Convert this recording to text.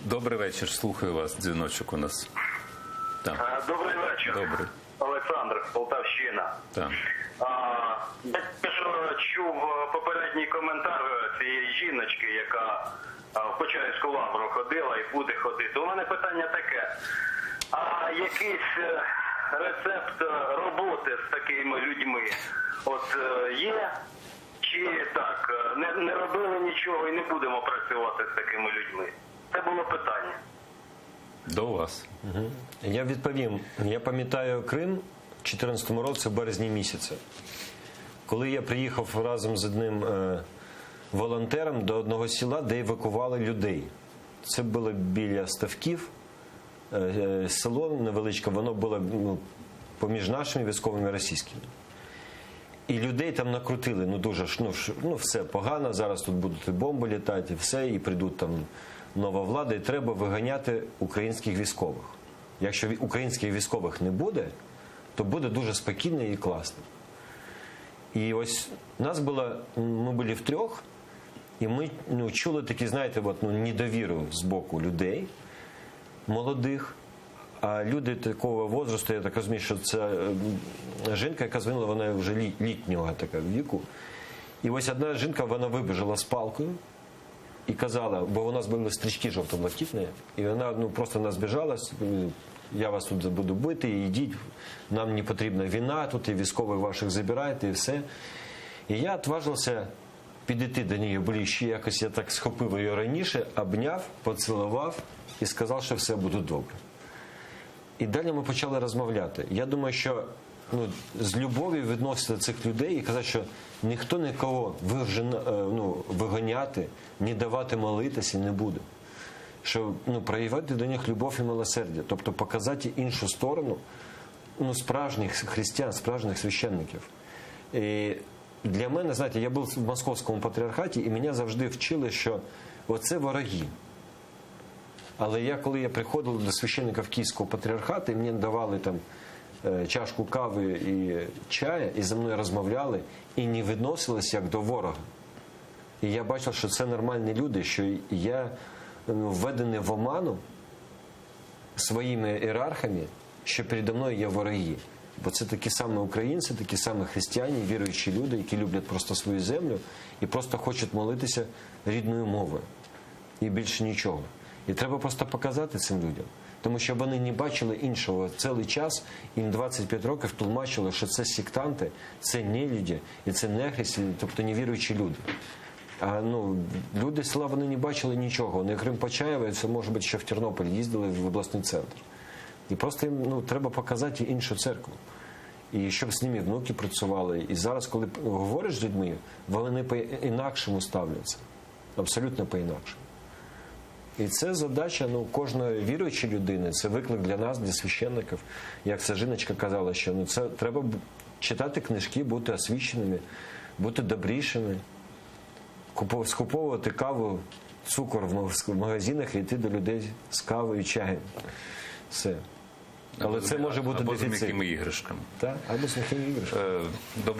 Добрий вечір, слухаю вас, дзвіночок у нас. Так. Добрий вечір. Добрий. Олександр, Полтавщина. Так. Я теж чув попередній коментар цієї жіночки, яка в Почаївську лавру ходила і буде ходити. У мене питання таке. А якийсь рецепт роботи з такими людьми є? Чи так, не робили нічого і не будемо працювати з такими людьми? Це було питання. До вас. Я відповім. Я пам'ятаю Крим в 2014 році, в березні місяці. Коли я приїхав разом з одним волонтером до одного села, де евакували людей. Це було біля Ставків, село невеличке, воно було поміж нашими військовими і російськими. І людей там накрутили, дуже, все погано, зараз тут будуть і бомби літати, і все, і прийдуть там нова влада, і треба виганяти українських військових. Якщо українських військових не буде, то буде дуже спокійно і класно. І ось нас було, ми були втрьох, і ми чули такі, знаєте, недовіру з боку людей, молодих. А люди такого возрасту, я так розумію, що це жінка, яка дзвонила, вона вже літнього така віку. І ось одна жінка, вона вибіжала з палкою і казала, бо у нас були стрічки жовто-блакитні, і вона просто нас біжалась, я вас тут буду бити, йдіть, нам не потрібна війна, тут і військових ваших забираєте, і все. І я відважився підійти до неї ближче, якось я так схопив її раніше, обняв, поцілував і сказав, що все буде добре. І далі ми почали розмовляти. Я думаю, що з любов'ю відносити цих людей і казати, що ніхто нікого виганяти, не давати молитися не буде. Що проявити до них любов і милосердя. Тобто показати іншу сторону справжніх християн, справжніх священників. І для мене, знаєте, я був в Московському патріархаті, і мене завжди вчили, що оце вороги. Але коли я приходив до священників Київського патріархату, і мені давали там чашку кави і чаю, і зі мною розмовляли, і не відносились як до ворога. І я бачив, що це нормальні люди, що я введений в оману своїми ієрархами, що передо мною є вороги. Бо це такі самі українці, такі самі християни, віруючі люди, які люблять просто свою землю і просто хочуть молитися рідною мовою. І більше нічого. І треба просто показати цим людям. Тому що вони не бачили іншого. Цілий час їм 25 років тлумачили, що це сектанти, це нелюді, і це нехристі, тобто невіруючі люди. А люди села, вони не бачили нічого. Вони Крим Почаєва, це може бути ще в Тернопіль їздили в обласний центр. І просто їм треба показати іншу церкву. І щоб з ними внуки працювали. І зараз, коли говориш з людьми, вони по-інакшому ставляться. Абсолютно по-інакшому. І це задача кожної віруючої людини, це виклик для нас, для священників. Як ця жіночка казала, що це треба читати книжки, бути освіченими, бути добрішими, скуповувати каву, цукор в магазинах і йти до людей з кавою і чаєм. Все. Але це може бути дефіцит. Або з м'якими іграшками. Так, або з м'якими іграшками. Добре.